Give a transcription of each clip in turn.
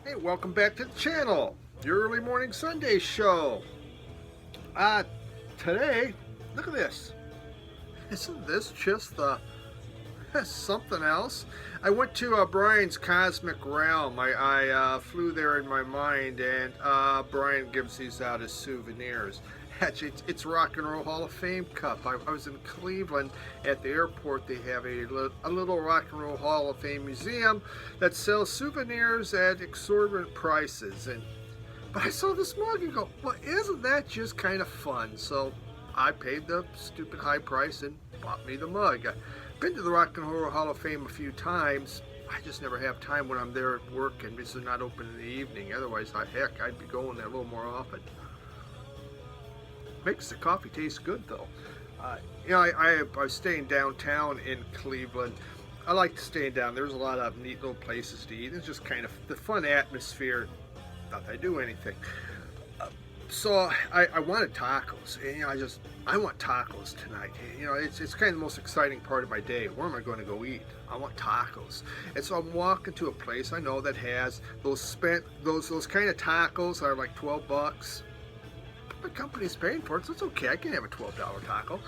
Hey, welcome back to the channel, your early morning Sunday show. Uh, Today, look at this. Isn't this just something else? I went to Brian's Cosmic Realm. I flew there in my mind, and Brian gives these out as souvenirs. Actually, it's Rock and Roll Hall of Fame cup. I was in Cleveland at the airport. They have a little Rock and Roll Hall of Fame museum that sells souvenirs at exorbitant prices. But I saw this mug and go, well, isn't that just kind of fun? So I paid the stupid high price and bought me the mug. I've been to the Rock and Roll Hall of Fame a few times. I just never have time when I'm there at work and this is not open in the evening. Otherwise, heck, I'd be going there a little more often. Makes the coffee taste good though. I was staying downtown in Cleveland. I like to stay down. There's a lot of neat little places to eat. It's just kind of the fun atmosphere. Not that I do anything. So I wanted tacos, and I want tacos tonight. It's kind of the most exciting part of my day. Where am I going to go eat? I want tacos, and so I'm walking to a place I know that has those kind of tacos that are like $12. My company's paying for it, so it's okay. I can have a $12 taco.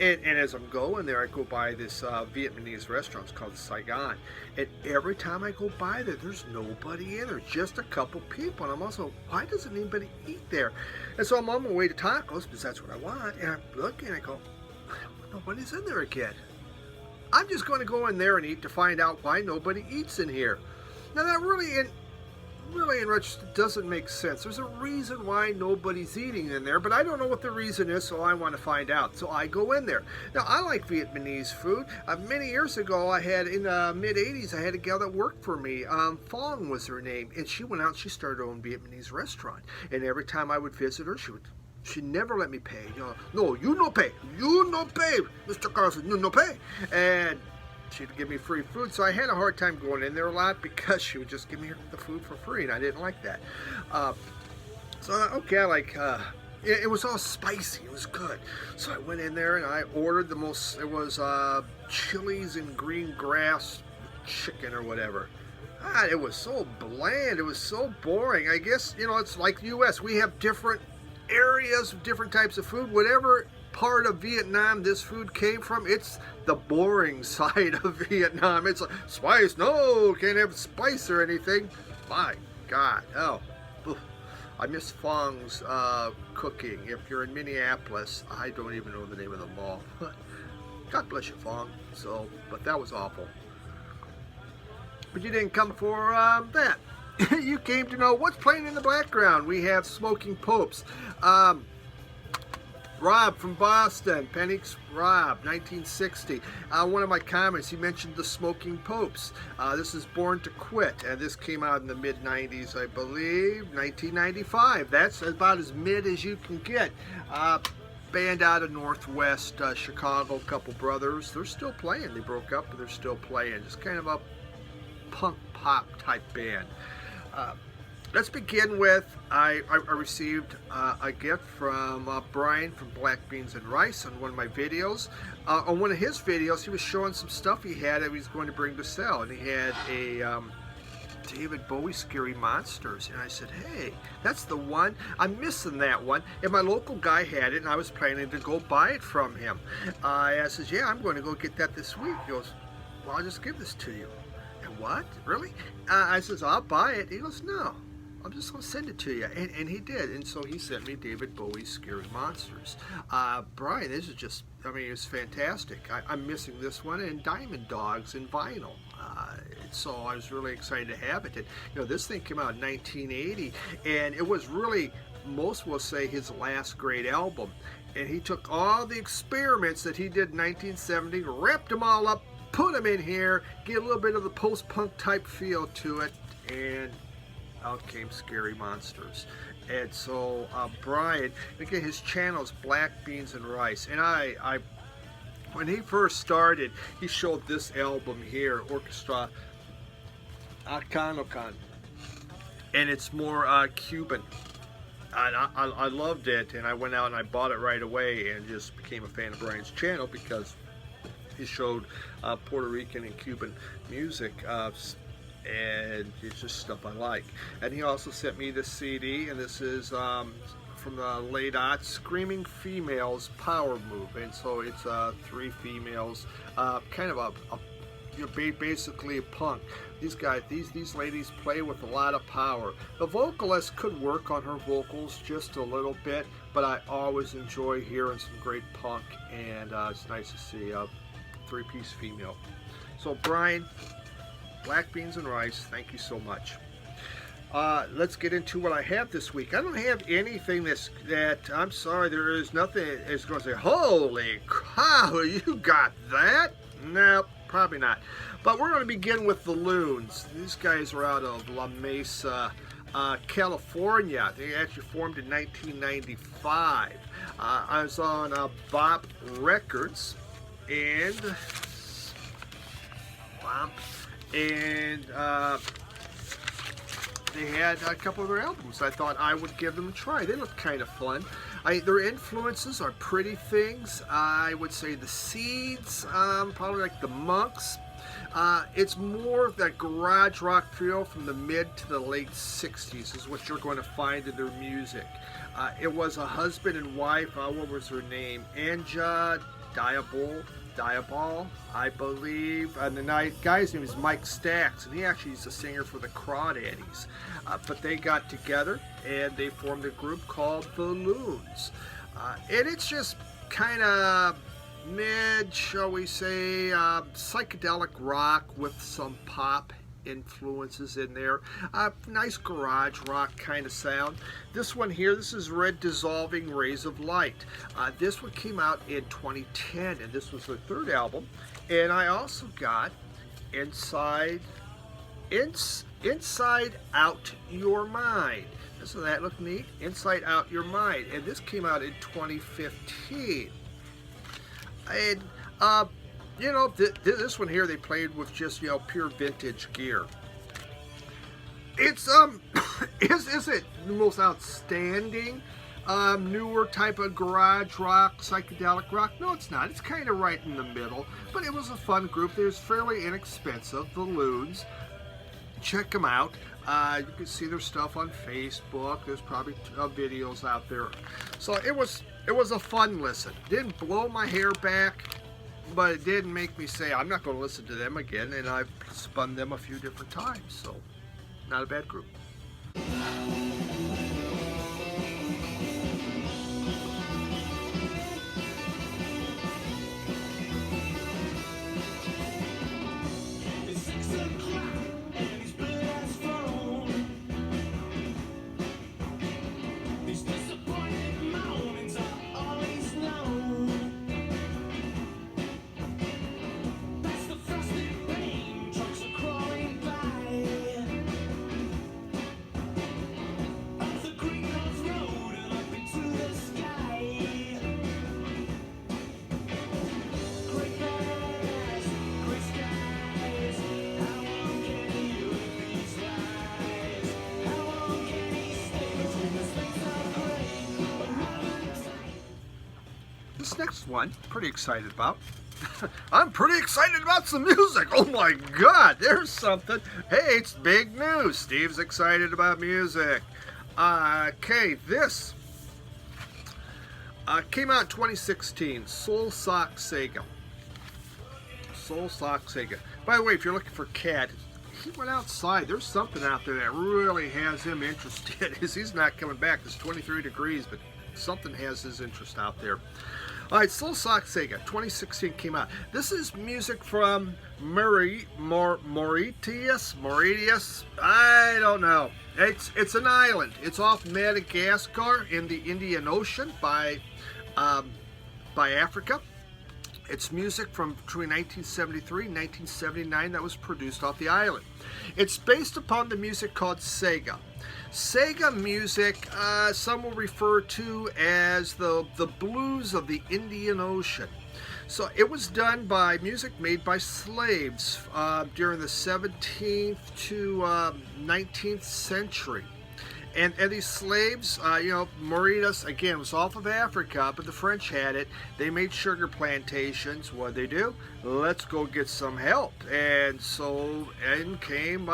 And as I'm going there, I go by this Vietnamese restaurant. It's called Saigon. And every time I go by there, there's nobody in there, just a couple people. And I'm also, why doesn't anybody eat there? And so I'm on my way to tacos because that's what I want. And I'm looking and I go, nobody's in there again. I'm just going to go in there and eat to find out why nobody eats in here. Now that really in retrospect doesn't make sense. There's a reason why nobody's eating in there, but I don't know what the reason is, so I want to find out. So I go in there. Now, I like Vietnamese food. Many years ago, I had, in the mid-'80s, I had a gal that worked for me. Phong was her name, and she went out and she started her own Vietnamese restaurant. And every time I would visit her, she never let me pay. No, you no pay. You no pay, Mr. Carlson. You no pay. And she'd give me free food, so I had a hard time going in there a lot because she would just give me the food for free, and I didn't like that. It was all spicy. It was good. So I went in there and I ordered it was chilies and green grass chicken or whatever. It was so bland. It was so boring. I guess, it's like the U.S. We have different areas of different types of food. Whatever part of Vietnam this food came from, it's the boring side of Vietnam. It's like, spice, no, can't have spice or anything. My God, I miss Phong's cooking. If you're in Minneapolis, I don't even know the name of the mall. God bless you, Phong. But that was awful. But you didn't come for that. You came to know what's playing in the background. We have Smoking Popes. Rob from Boston, Penix Rob, 1960. One of my comments, he mentioned the Smoking Popes. This is Born to Quit, and this came out in the mid-'90s, I believe, 1995. That's about as mid as you can get. Band out of Northwest Chicago, couple brothers. They're still playing. They broke up, but they're still playing. Just kind of a punk pop type band. Let's begin with, I received a gift from Brian from Black Beans and Rice on one of my videos. On one of his videos, he was showing some stuff he had that he was going to bring to sell. And he had a David Bowie Scary Monsters. And I said, hey, that's the one. I'm missing that one. And my local guy had it, and I was planning to go buy it from him. I says, yeah, I'm going to go get that this week. He goes, well, I'll just give this to you. And what? Really? I says, I'll buy it. He goes, no. I'm just going to send it to you. And he did. And so he sent me David Bowie's Scary Monsters. Brian, this is just, it's fantastic. I'm missing this one and Diamond Dogs in vinyl. So I was really excited to have it. And, this thing came out in 1980, and it was really, most will say, his last great album. And he took all the experiments that he did in 1970, wrapped them all up, put them in here, get a little bit of the post-punk type feel to it, and out came Scary Monsters. And so Brian, again, his channel is Black Beans and Rice. And I when he first started, he showed this album here, Orchestra Akanokan. And it's more Cuban. I loved it, and I went out and I bought it right away and just became a fan of Brian's channel because he showed Puerto Rican and Cuban music. and it's just stuff I like. And he also sent me this CD, and this is from the late aughts, Screaming Females Power Move. And so it's three females, kind of basically a punk. These guys, these ladies play with a lot of power. The vocalist could work on her vocals just a little bit, but I always enjoy hearing some great punk, and it's nice to see a three-piece female. So Brian, Black Beans and Rice, thank you so much. Let's get into what I have this week. I don't have anything I'm sorry, there is nothing that's going to say, holy cow, you got that? No, probably not. But we're going to begin with the Loons. These guys are out of La Mesa, California. They actually formed in 1995. I was on Bop Records, and they had a couple of their albums. I thought I would give them a try. They look kind of fun. Their influences are Pretty Things. I would say the Seeds, probably like the Monks. It's more of that garage rock feel from the mid to the late 60s is what you're going to find in their music. It was a husband and wife, what was her name? Anja Diabol, I believe. And the guy's name is Mike Stax, and he actually is the singer for the Crawdaddies. But they got together and they formed a group called the Loons. And it's just kind of mid, shall we say, psychedelic rock with some pop influences in there. Nice garage rock kind of sound. This one here, this is Red Dissolving Rays of Light. This one came out in 2010, and this was their third album. And I also got Inside Out Your Mind. Doesn't that look neat? Inside Out Your Mind. And this came out in 2015. And this one here they played with just pure vintage gear. It's is it the most outstanding newer type of garage rock, psychedelic rock? No, it's not. It's kind of right in the middle, but it was a fun group. It was fairly inexpensive. The Loons, check them out. You can see their stuff on Facebook. There's probably videos out there. So it was a fun listen. Didn't blow my hair back, but it didn't make me say I'm not going to listen to them again, and I've spun them a few different times, so not a bad group. This next one, pretty excited about. I'm pretty excited about some music. Oh my God, there's something. Hey, it's big news. Steve's excited about music. Okay, this came out in 2016. Soul Sock Sega. Soul Sock Sega. By the way, if you're looking for Cat, he went outside. There's something out there that really has him interested. He's not coming back. It's 23 degrees, but something has his interest out there. All right, Soul Sock Sega, 2016 came out. This is music from Mauritius. I don't know. It's an island. It's off Madagascar in the Indian Ocean by Africa. It's music from between 1973 and 1979 that was produced off the island. It's based upon the music called Sega. Sega music, some will refer to as the blues of the Indian Ocean. So it was done by music made by slaves during the 17th to 19th century. And these slaves, Mauritius, again, was off of Africa, but the French had it. They made sugar plantations. What did they do? Let's go get some help. And so in came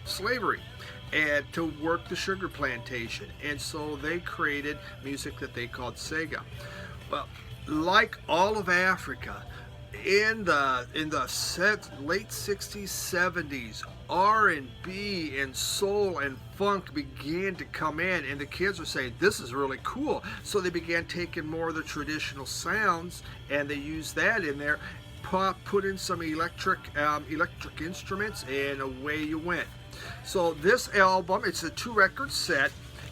slavery and to work the sugar plantation. And so they created music that they called Sega. Well, like all of Africa, in the late 60s, 70s, R&B and soul and funk began to come in, and the kids were saying, this is really cool. So they began taking more of the traditional sounds, and they used that in there, put in some electric instruments, and away you went. So this album, it's a 2-record set.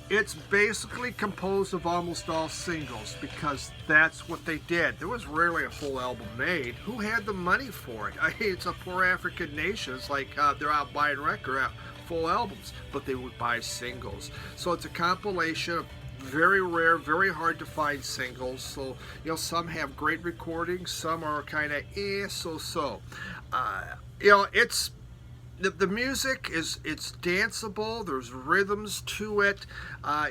It's basically composed of almost all singles because that's what they did. There was rarely a full album made. Who had the money for it? It's a poor African nation. It's like they're out buying full albums, but they would buy singles. So it's a compilation of very rare, very hard to find singles. So, some have great recordings, some are kind of so-so. It's the music it's danceable. There's rhythms to it.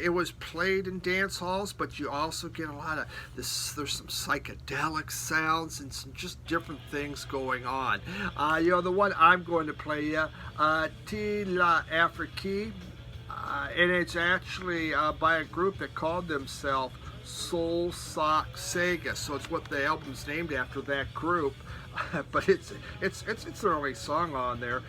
It was played in dance halls, but you also get a lot of this. There's some psychedelic sounds and some just different things going on. The one I'm going to play you, Tila Afrique, and it's actually by a group that called themselves Soul Sock Sega. So it's what the album's named after, that group. But it's an early song on there.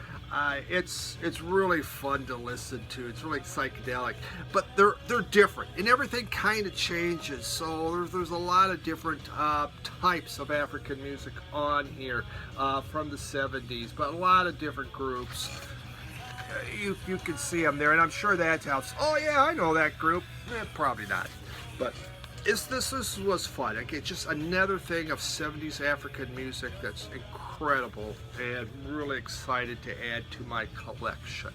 It's really fun to listen to. It's really psychedelic, but they're different, and everything kind of changes. So there's a lot of different types of African music on here from the 70s, but a lot of different groups. You can see them there, and I'm sure that helps. Oh yeah, I know that group. Probably not, but this was fun. Again, just another thing of 70s African music that's incredible, and really excited to add to my collection.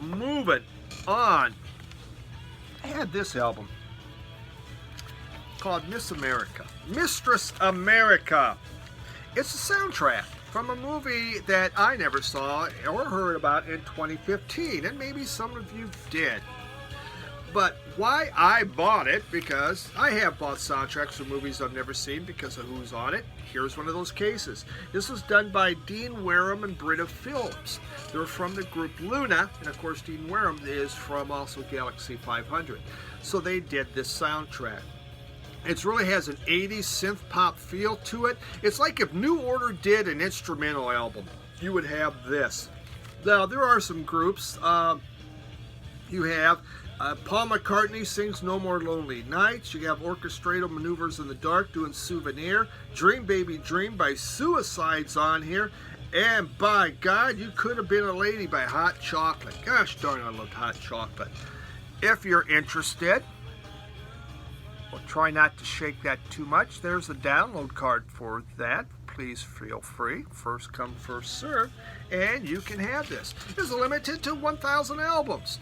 Moving on, I had this album called Mistress America. It's a soundtrack from a movie that I never saw or heard about in 2015, and maybe some of you did. But why I bought it, because I have bought soundtracks for movies I've never seen because of who's on it. Here's one of those cases. This was done by Dean Wareham and Britta Films. They're from the group Luna, and of course Dean Wareham is from also Galaxy 500. So they did this soundtrack. It really has an 80s synth pop feel to it. It's like if New Order did an instrumental album, you would have this. Now, there are some groups. You have Paul McCartney sings No More Lonely Nights. You have Orchestratal Maneuvers in the Dark doing Souvenir. Dream Baby Dream by Suicide's on here. And by God, You Could Have Been a Lady by Hot Chocolate. Gosh darn, I loved Hot Chocolate. If you're interested, well, try not to shake that too much. There's a download card for that. Please feel free. First come, first serve. And you can have this. It's limited to 1,000 albums.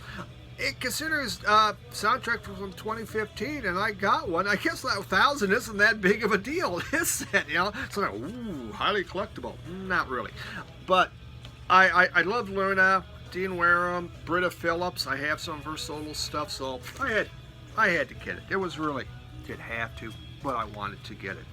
It considers soundtrack from 2015, and I got one. I guess that 1,000 isn't that big of a deal, is it? So ooh, highly collectible. Not really, but I love Luna, Dean Wareham, Britta Phillips. I have some of her solo stuff, so I had to get it. It was really, didn't have to, but I wanted to get it.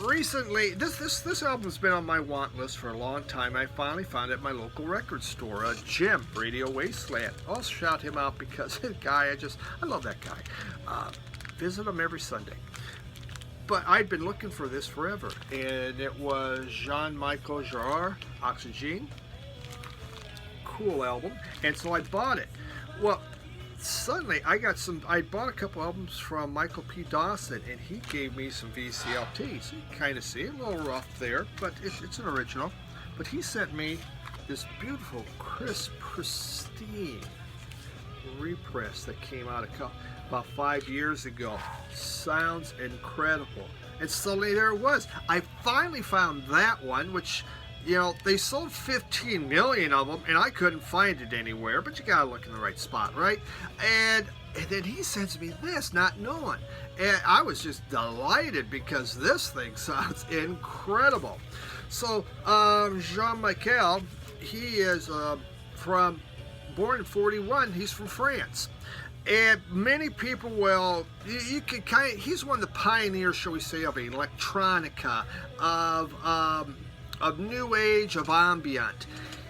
recently, this album's been on my want list for a long time. I finally found it at my local record store, Jim, Radio Wasteland. I'll shout him out because the guy, I love that guy. Visit him every Sunday. But I'd been looking for this forever, and it was Jean-Michel Jarre, Oxygen. Cool album, and so I bought it. Well, suddenly I bought a couple albums from Michael P. Dawson, and he gave me some VCLTs. You can kind of see it, a little rough there, but it's an original. But he sent me this beautiful, crisp, pristine repress that came out about 5 years ago. Sounds incredible. And suddenly there it was. I finally found that one, which, you know, they sold 15 million of them, and I couldn't find it anywhere, but you gotta look in the right spot, right? And then he sends me this, not knowing. And I was just delighted because this thing sounds incredible. So, Jean-Michel, he is born in 41, he's from France. And many people you can he's one of the pioneers, shall we say, of electronica, of new age, of ambient.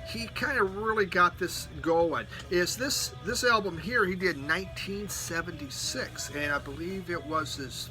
He kind of really got this going. This album here he did in 1976, and I believe it was his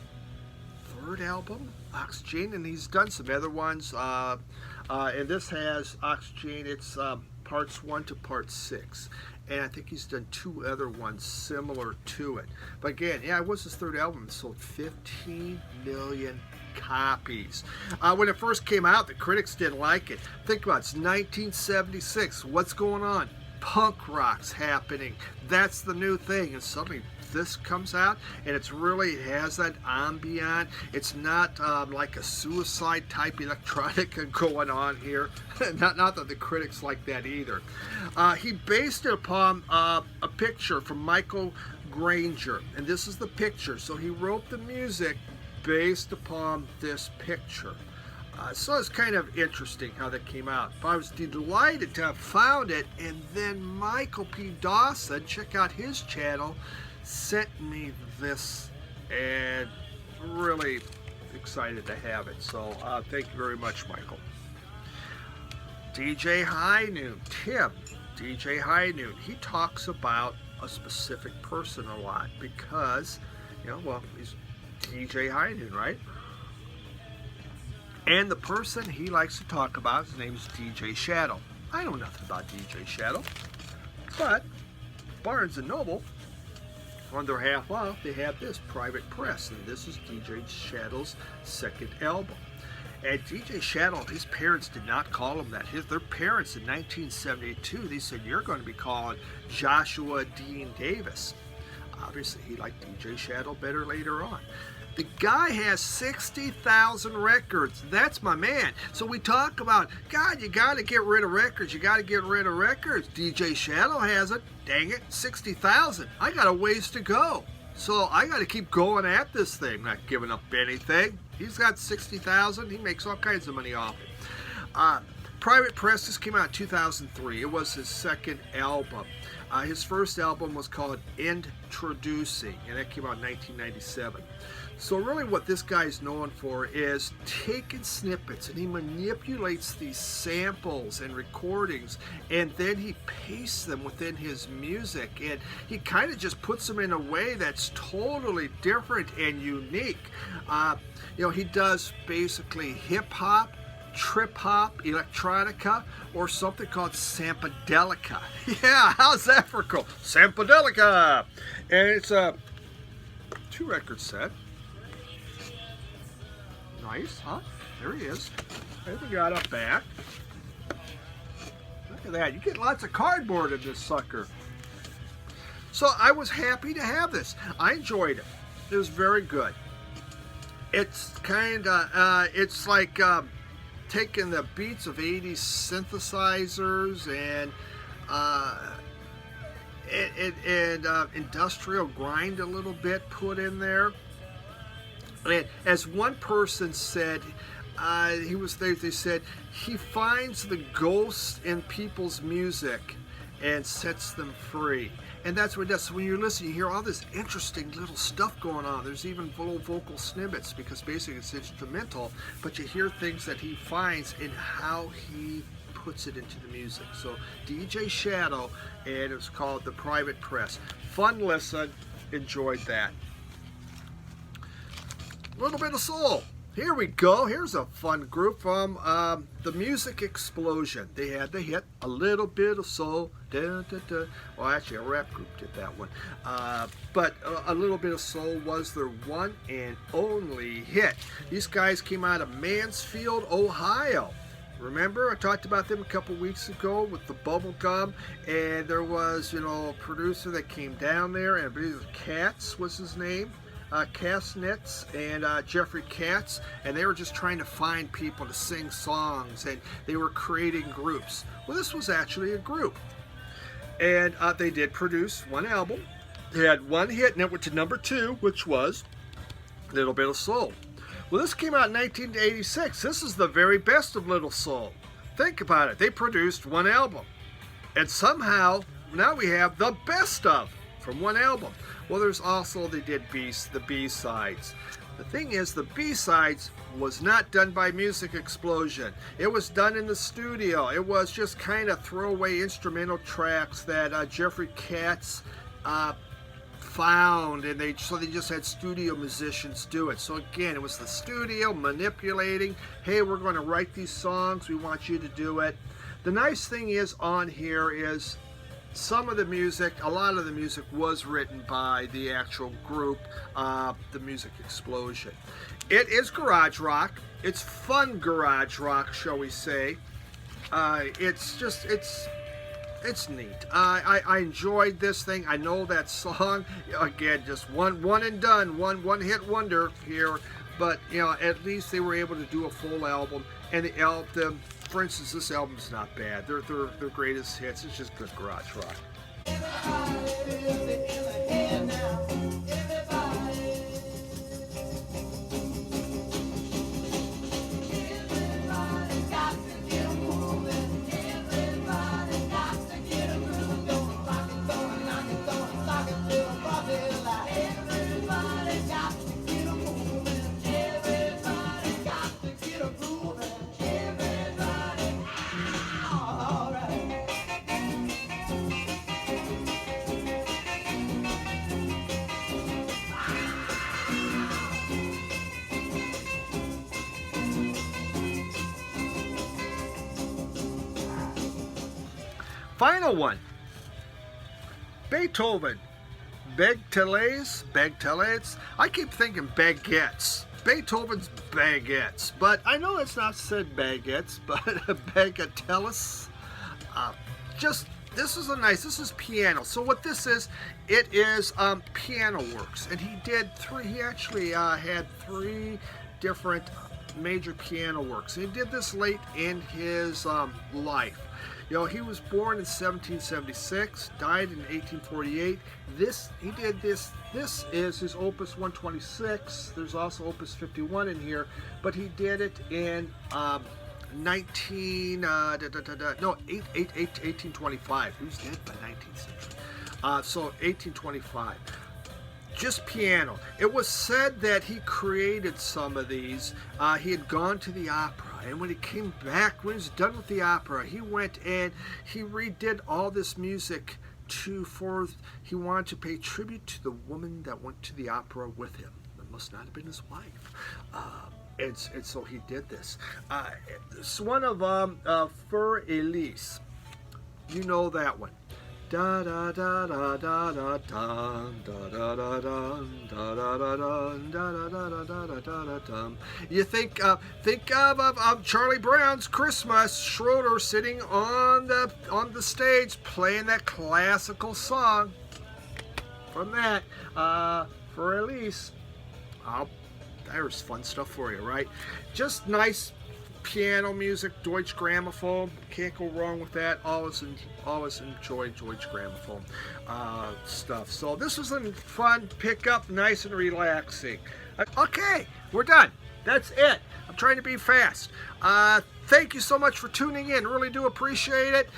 third album, Oxygen, and he's done some other ones. And this has Oxygen. It's parts 1 to part 6. And I think he's done 2 other ones similar to it. But again, yeah, it was his third album. It sold 15 million copies. When it first came out, the critics didn't like it. Think about it, it's 1976. What's going on? Punk rock's happening. That's the new thing. And suddenly this comes out, and it has that ambient. It's not like a suicide type electronica going on here. not that the critics like that either. He based it upon a picture from Michael Granger, and this is the picture. So he wrote the music based upon this picture. So it's kind of interesting how that came out. But I was delighted to have found it, and then Michael P. Dawson, check out his channel, sent me this, and really excited to have it. So thank you very much, Michael. DJ High Noon, Tim, DJ High Noon, he talks about a specific person a lot because, you know, well, he's DJ High Noon, right? And the person he likes to talk about, his name is DJ Shadow. I know nothing about DJ Shadow, but Barnes & Noble, on their half off, they have this, Private Press, and this is DJ Shadow's second album. And DJ Shadow, his parents did not call him that. Their parents in 1972, they said, you're going to be called Joshua Dean Davis. Obviously, he liked DJ Shadow better later on. The guy has 60,000 records. That's my man. So we talk about, God, you got to get rid of records. You got to get rid of records. DJ Shadow has it. Dang it, 60,000. I got a ways to go. So I got to keep going at this thing, not giving up anything. He's got 60,000. He makes all kinds of money off it. Private Press, this came out in 2003. It was his second album. His first album was called Introducing, and that came out in 1997. So really what this guy's known for is taking snippets, and he manipulates these samples and recordings, and then he pastes them within his music, and he kind of just puts them in a way that's totally different and unique. You know, he does basically hip-hop, trip-hop, electronica, or something called sampadelica. Yeah, how's that for cool? Sampadelica! And it's a 2-record set. Nice, huh? There he is. There we got up back. Look at that. You get lots of cardboard in this sucker. So I was happy to have this. I enjoyed it. It was very good. It's kind of, it's like taking the beats of 80s synthesizers and industrial grind a little bit put in there. And as one person said, they said he finds the ghosts in people's music and sets them free. And that's what it does. So when you listen, you hear all this interesting little stuff going on. There's even little vocal snippets because basically it's instrumental, but you hear things that he finds in how he puts it into the music. So DJ Shadow, and it's called The Private Press. Fun listen, enjoyed that. A little bit of soul. Here we go. Here's a fun group from the Music Explosion. They had the hit A Little Bit of Soul. Da, da, da. Well, actually, a rap group did that one. But A Little Bit of Soul was their one and only hit. These guys came out of Mansfield, Ohio. Remember, I talked about them a couple weeks ago with the bubble gum, and there was, a producer that came down there, and I believe Katz was his name. Kastnitz and Jeffrey Katz, and they were just trying to find people to sing songs, and they were creating groups. Well, this was actually a group, and they did produce one album. They had one hit, and it went to number 2, which was Little Bit of Soul. Well, this came out in 1986. This is the very best of Little Soul. Think about it. They produced one album, and somehow now we have the best of from one album. Well, there's also, they did the B-sides. The thing is, the B-sides was not done by Music Explosion. It was done in the studio. It was just kind of throwaway instrumental tracks that Jeffrey Katz found, and so they just had studio musicians do it. So again, it was the studio manipulating, hey, we're going to write these songs, we want you to do it. The nice thing is on here is some of the music, a lot of the music was written by the actual group, the Music Explosion. It is garage rock. It's fun garage rock, shall we say. It's neat. I enjoyed this thing. I know that song. Again, just one and done, one hit wonder here. But at least they were able to do a full album, and the album. For instance, this album's not bad. They're greatest hits. It's just good garage rock. Final one. Beethoven. Baguettes. I keep thinking baguettes. Beethoven's baguettes. But I know it's not said baguettes, but bagatelles. This is piano. So what this is, it is piano works. And he actually had 3 different major piano works. And he did this late in his life. He was born in 1776, died in 1848. This is his Opus 126. There's also Opus 51 in here, but he did it in 1825. He was dead by 19th century. So 1825. Just piano. It was said that he created some of these. He had gone to the opera, and when he came back, when he was done with the opera, he went and he redid all this music he wanted to pay tribute to the woman that went to the opera with him. That must not have been his wife. And so he did this. It's one of Für Elise. You know that one. Da da da da da da da da da da da da da da da da da. You think of Charlie Brown's Christmas, Schroeder sitting on the stage playing that classical song from that Für Elise. There's fun stuff for you, right? Just nice piano music, Deutsche Grammophon. Can't go wrong with that. Always enjoy Deutsche Grammophon stuff. So this was a fun pickup, nice and relaxing. Okay, we're done. That's it. I'm trying to be fast. Thank you so much for tuning in. Really do appreciate it.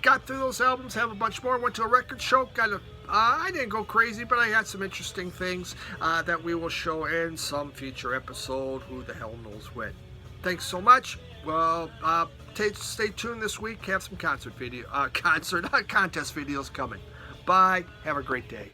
got through those albums, have a bunch more, went to a record show, got a I didn't go crazy, but I had some interesting things that we will show in some future episode. Who the hell knows when. Thanks so much. Well, stay tuned this week. Have some contest videos coming. Bye. Have a great day.